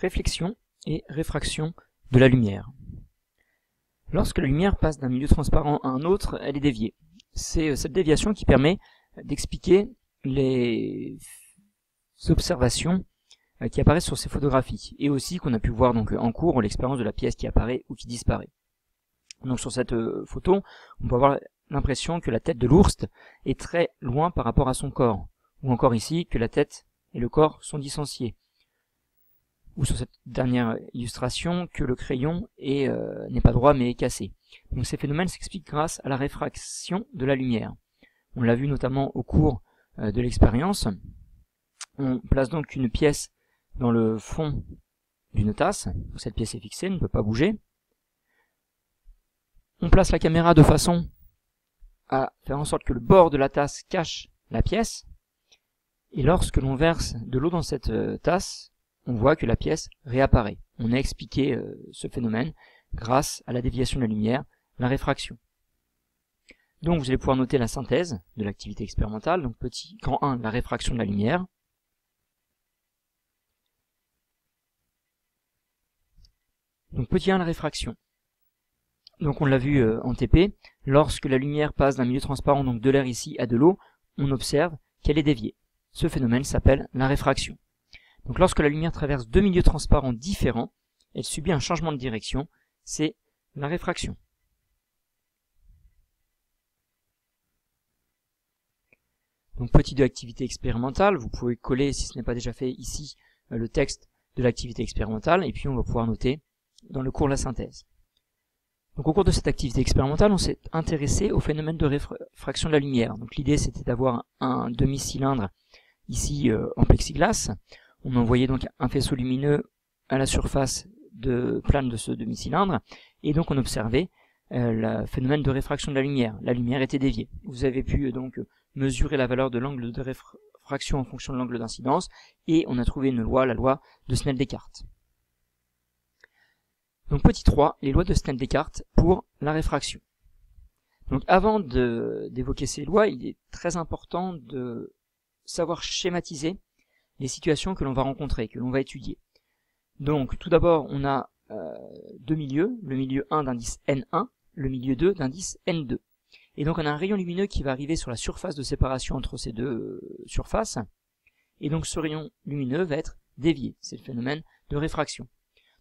Réflexion et réfraction de la lumière. Lorsque la lumière passe d'un milieu transparent à un autre, elle est déviée. C'est cette déviation qui permet d'expliquer les observations qui apparaissent sur ces photographies, et aussi qu'on a pu voir donc en cours l'expérience de la pièce qui apparaît ou qui disparaît. Donc sur cette photo, on peut avoir l'impression que la tête de l'ours est très loin par rapport à son corps, ou encore ici que la tête et le corps sont dissociés, ou sur cette dernière illustration que le crayon n'est pas droit mais est cassé. Donc ces phénomènes s'expliquent grâce à la réfraction de la lumière. On l'a vu notamment au cours de l'expérience. On place donc une pièce dans le fond d'une tasse. Cette pièce est fixée, ne peut pas bouger. On place la caméra de façon à faire en sorte que le bord de la tasse cache la pièce. Et lorsque l'on verse de l'eau dans cette tasse, on voit que la pièce réapparaît. On a expliqué ce phénomène grâce à la déviation de la lumière, la réfraction. Donc vous allez pouvoir noter la synthèse de l'activité expérimentale. Donc petit grand 1, la réfraction de la lumière. Donc petit 1, la réfraction. Donc on l'a vu en TP, lorsque la lumière passe d'un milieu transparent, donc de l'air ici, à de l'eau, on observe qu'elle est déviée. Ce phénomène s'appelle la réfraction. Donc lorsque la lumière traverse deux milieux transparents différents, elle subit un changement de direction, c'est la réfraction. Donc petit 2, activité expérimentale, vous pouvez coller, si ce n'est pas déjà fait ici, le texte de l'activité expérimentale, et puis on va pouvoir noter dans le cours la synthèse. Donc au cours de cette activité expérimentale, on s'est intéressé au phénomène de réfraction de la lumière. Donc l'idée c'était d'avoir un demi-cylindre ici en plexiglas. On envoyait donc un faisceau lumineux à la surface plane de ce demi-cylindre, et donc on observait le phénomène de réfraction de la lumière. La lumière était déviée. Vous avez pu donc mesurer la valeur de l'angle de réfraction en fonction de l'angle d'incidence, et on a trouvé une loi, la loi de Snell-Descartes. Donc petit 3, les lois de Snell-Descartes pour la réfraction. Donc avant d'évoquer ces lois, il est très important de savoir schématiser les situations que l'on va rencontrer, que l'on va étudier. Donc tout d'abord, on a deux milieux, le milieu 1 d'indice N1, le milieu 2 d'indice N2. Et donc on a un rayon lumineux qui va arriver sur la surface de séparation entre ces deux surfaces, et donc ce rayon lumineux va être dévié. C'est le phénomène de réfraction.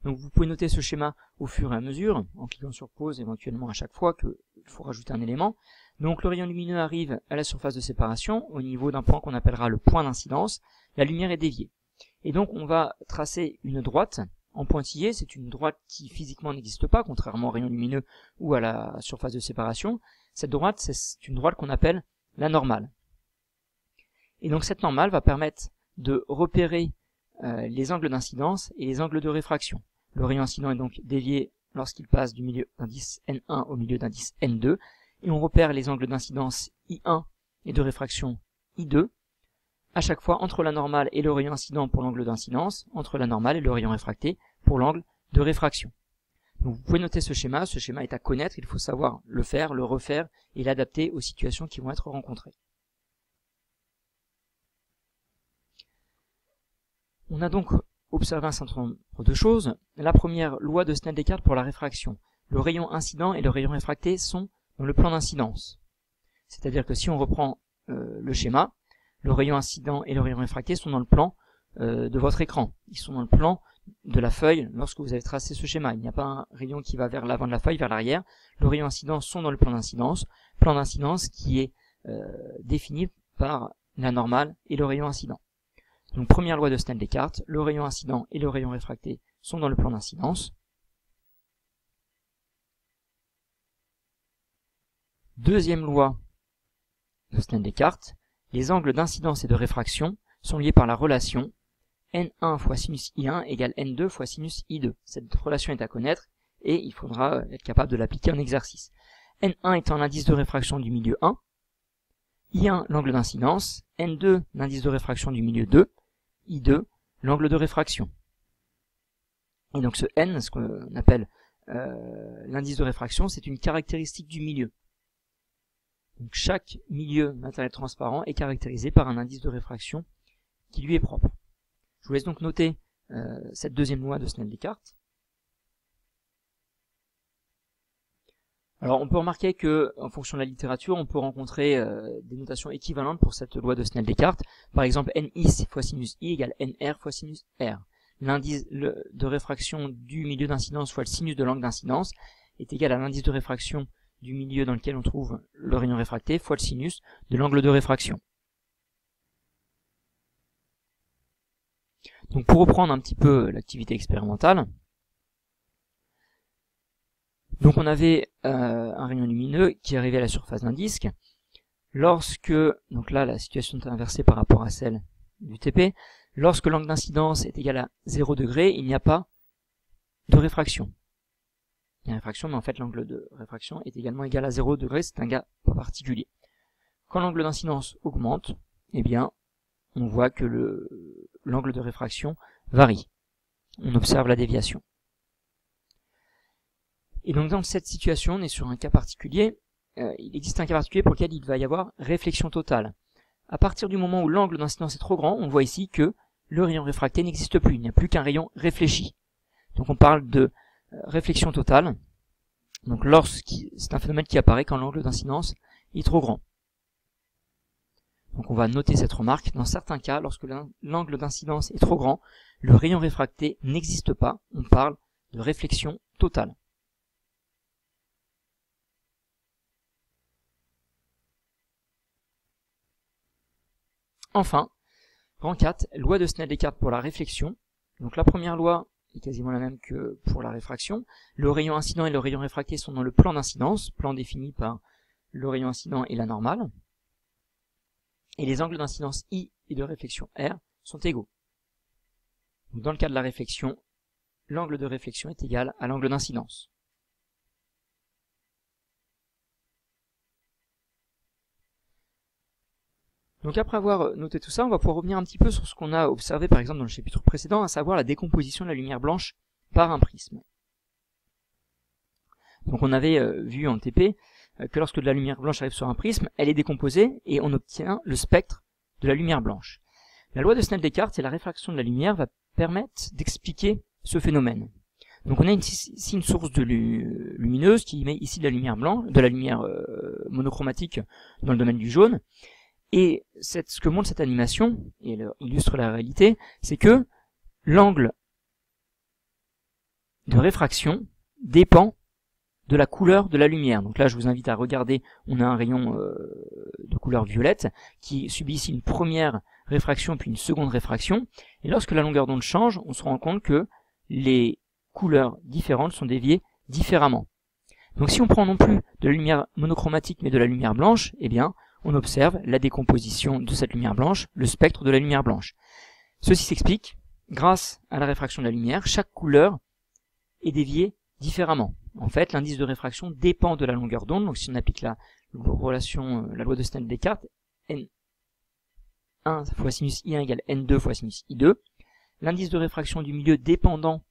Donc vous pouvez noter ce schéma au fur et à mesure, en cliquant sur pause éventuellement à chaque fois qu'il faut rajouter un élément. Donc le rayon lumineux arrive à la surface de séparation, au niveau d'un point qu'on appellera le point d'incidence. La lumière est déviée. Et donc on va tracer une droite en pointillé. C'est une droite qui physiquement n'existe pas, contrairement au rayon lumineux ou à la surface de séparation. Cette droite, c'est une droite qu'on appelle la normale. Et donc cette normale va permettre de repérer les angles d'incidence et les angles de réfraction. Le rayon incident est donc dévié lorsqu'il passe du milieu d'indice N1 au milieu d'indice N2, et on repère les angles d'incidence I1 et de réfraction I2, à chaque fois entre la normale et le rayon incident pour l'angle d'incidence, entre la normale et le rayon réfracté pour l'angle de réfraction. Donc vous pouvez noter ce schéma est à connaître, il faut savoir le faire, le refaire et l'adapter aux situations qui vont être rencontrées. On a donc observé un certain nombre de choses. La première, loi de Snell-Descartes pour la réfraction. Le rayon incident et le rayon réfracté sont dans le plan d'incidence. C'est-à-dire que si on reprend le schéma, le rayon incident et le rayon réfracté sont dans le plan de votre écran. Ils sont dans le plan de la feuille lorsque vous avez tracé ce schéma. Il n'y a pas un rayon qui va vers l'avant de la feuille, vers l'arrière. Le rayon incident sont dans le plan d'incidence qui est défini par la normale et le rayon incident. Donc première loi de Snell-Descartes, le rayon incident et le rayon réfracté sont dans le plan d'incidence. Deuxième loi de Snell-Descartes, les angles d'incidence et de réfraction sont liés par la relation N1 fois sinus I1 égale N2 fois sinus I2. Cette relation est à connaître et il faudra être capable de l'appliquer en exercice. N1 étant l'indice de réfraction du milieu 1, I1 l'angle d'incidence, N2 l'indice de réfraction du milieu 2, I2 l'angle de réfraction. Et donc ce N, ce qu'on appelle l'indice de réfraction, c'est une caractéristique du milieu. Donc chaque milieu matériel transparent est caractérisé par un indice de réfraction qui lui est propre. Je vous laisse donc noter cette deuxième loi de Snell-Descartes. Alors on peut remarquer que en fonction de la littérature, on peut rencontrer des notations équivalentes pour cette loi de Snell-Descartes. Par exemple, NI fois sinus I égale NR fois sinus R. L'indice de réfraction du milieu d'incidence fois le sinus de l'angle d'incidence est égal à l'indice de réfraction du milieu dans lequel on trouve le rayon réfracté fois le sinus de l'angle de réfraction. Donc pour reprendre un petit peu l'activité expérimentale, donc on avait un rayon lumineux qui arrivait à la surface d'un disque. Lorsque, donc là la situation est inversée par rapport à celle du TP, lorsque l'angle d'incidence est égal à 0 degré, il n'y a pas de réfraction. Il y a réfraction, mais en fait l'angle de réfraction est également égal à 0 degré, c'est un cas particulier. Quand l'angle d'incidence augmente, eh bien, on voit que l'angle de réfraction varie. On observe la déviation. Et donc dans cette situation, on est sur un cas particulier. Il existe un cas particulier pour lequel il va y avoir réflexion totale. À partir du moment où l'angle d'incidence est trop grand, on voit ici que le rayon réfracté n'existe plus. Il n'y a plus qu'un rayon réfléchi. Donc on parle de réflexion totale. Donc c'est un phénomène qui apparaît quand l'angle d'incidence est trop grand. Donc on va noter cette remarque. Dans certains cas, lorsque l'angle d'incidence est trop grand, le rayon réfracté n'existe pas. On parle de réflexion totale. Enfin, grand 4, loi de Snell-Descartes pour la réflexion. Donc la première loi est quasiment la même que pour la réfraction. Le rayon incident et le rayon réfracté sont dans le plan d'incidence, plan défini par le rayon incident et la normale. Et les angles d'incidence I et de réflexion R sont égaux. Donc dans le cas de la réflexion, l'angle de réflexion est égal à l'angle d'incidence. Donc après avoir noté tout ça, on va pouvoir revenir un petit peu sur ce qu'on a observé par exemple dans le chapitre précédent, à savoir la décomposition de la lumière blanche par un prisme. Donc on avait vu en TP que lorsque de la lumière blanche arrive sur un prisme, elle est décomposée et on obtient le spectre de la lumière blanche. La loi de Snell-Descartes et la réfraction de la lumière va permettre d'expliquer ce phénomène. Donc on a ici une source de lumineuse qui émet ici de la lumière blanche, de la lumière monochromatique dans le domaine du jaune. Et ce que montre cette animation, et elle illustre la réalité, c'est que l'angle de réfraction dépend de la couleur de la lumière. Donc là, je vous invite à regarder, on a un rayon de couleur violette qui subit ici une première réfraction puis une seconde réfraction. Et lorsque la longueur d'onde change, on se rend compte que les couleurs différentes sont déviées différemment. Donc si on prend non plus de la lumière monochromatique mais de la lumière blanche, eh bien, on observe la décomposition de cette lumière blanche, le spectre de la lumière blanche. Ceci s'explique grâce à la réfraction de la lumière. Chaque couleur est déviée différemment. En fait, l'indice de réfraction dépend de la longueur d'onde. Donc si on applique la loi de Snell-Descartes, N1 fois sinus I1 égale N2 fois sinus I2, l'indice de réfraction du milieu dépendant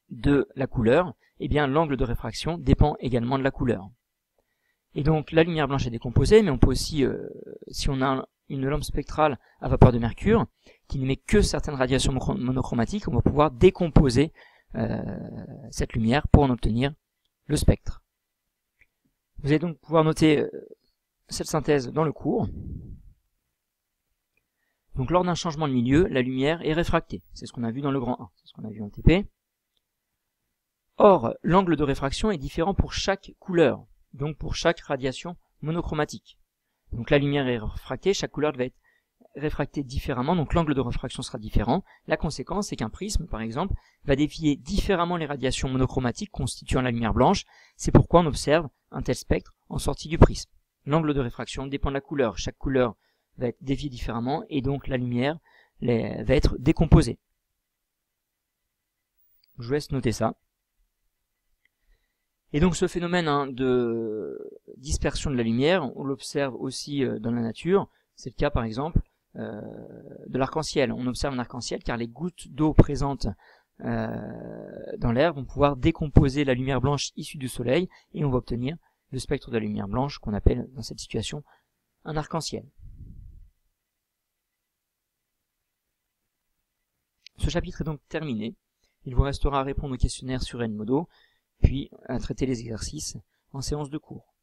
de la couleur, eh bien l'angle de réfraction dépend également de la couleur. Et donc la lumière blanche est décomposée, mais on peut aussi, si on a une lampe spectrale à vapeur de mercure, qui n'émet que certaines radiations monochromatiques, on va pouvoir décomposer cette lumière pour en obtenir le spectre. Vous allez donc pouvoir noter cette synthèse dans le cours. Donc lors d'un changement de milieu, la lumière est réfractée. C'est ce qu'on a vu dans le grand 1, c'est ce qu'on a vu en TP. Or, l'angle de réfraction est différent pour chaque couleur, donc pour chaque radiation monochromatique. Donc la lumière est réfractée, chaque couleur va être réfractée différemment, donc l'angle de réfraction sera différent. La conséquence, c'est qu'un prisme, par exemple, va dévier différemment les radiations monochromatiques constituant la lumière blanche. C'est pourquoi on observe un tel spectre en sortie du prisme. L'angle de réfraction dépend de la couleur. Chaque couleur va être déviée différemment et donc la lumière va être décomposée. Je vous laisse noter ça. Et donc ce phénomène de dispersion de la lumière, on l'observe aussi dans la nature. C'est le cas par exemple de l'arc-en-ciel. On observe un arc-en-ciel car les gouttes d'eau présentes dans l'air vont pouvoir décomposer la lumière blanche issue du soleil et on va obtenir le spectre de la lumière blanche qu'on appelle dans cette situation un arc-en-ciel. Ce chapitre est donc terminé. Il vous restera à répondre aux questionnaires sur Edmodo, puis à traiter les exercices en séance de cours.